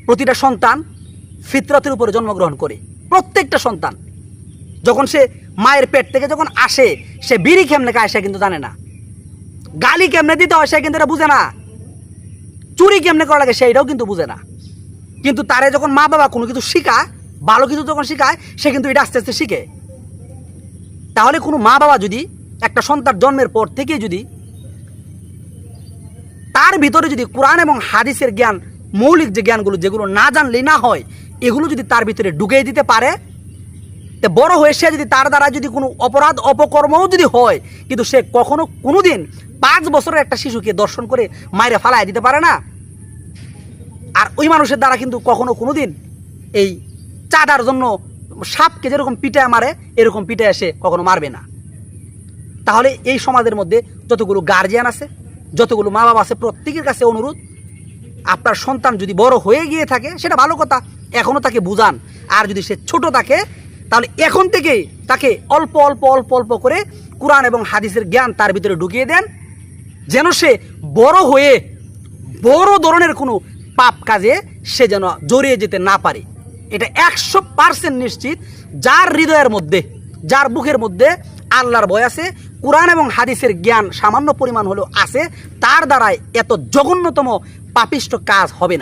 প্রতিটা সন্তান ফিতরতের উপরে জন্মগ্রহণ করে। প্রত্যেকটা সন্তান যখন সে মায়ের পেট থেকে যখন আসে, সে বিড়ি কেমনে খায় সে কিন্তু জানে না, গালি কেমনে দিতে হয় সে কিন্তু এটা বুঝে না, চুরি কেমনে করা লাগে সেইটাও কিন্তু বুঝে না। কিন্তু তারে যখন মা বাবা কোনো কিছু শিখায়, ভালো কিছু যখন শিখায়, সে কিন্তু এটা আস্তে আস্তে শিখে। তাহলে কোনো মা বাবা যদি একটা সন্তান জন্মের পর থেকে যদি তার ভিতরে যদি কোরআন এবং হাদিসের জ্ঞান, মৌলিক যে জ্ঞানগুলো যেগুলো না জানলেই না হয়, এগুলো যদি তার ভিতরে ঢুকিয়ে দিতে পারে, তো বড় হয়ে সে যদি তার দ্বারা যদি কোনো অপরাধ অপকর্মও যদি হয়, কিন্তু সে কখনো কোনোদিন 5 বছরের একটা শিশুকে দর্শন করে মাইরে ফালায় দিতে পারে না। আর ওই মানুষের দ্বারা কিন্তু কখনো কোনোদিন এই চাঁদার জন্য সাপকে যেরকম পিটায় মারে, এরকম পিটায় সে কখনো মারবে না। তাহলে এই সমাজের মধ্যে যতগুলো গার্জিয়ান আছে, যতগুলো মা বাবা আছে, প্রত্যেকের কাছে অনুরোধ, আপনার সন্তান যদি বড় হয়ে গিয়ে থাকে সেটা ভালো কথা, এখনও তাকে বুঝান। আর যদি সে ছোট থাকে তাহলে এখন থেকেই তাকে অল্প অল্প অল্প অল্প করে কোরআন এবং হাদিসের জ্ঞান তার ভিতরে ঢুকিয়ে দেন, যেন সে বড় হয়ে বড় ধরনের কোনো পাপ কাজে সে যেন জড়িয়ে যেতে না পারে। এটা 100% নিশ্চিত। যার হৃদয়ের মধ্যে, যার বুকের মধ্যে আল্লাহর ভয় আছে, কোরআন এবং হাদিসের জ্ঞান সামান্য পরিমাণ হলেও আছে, তার দ্বারাই এত জঘন্যতম পাপিষ্ট কাজ হবে না।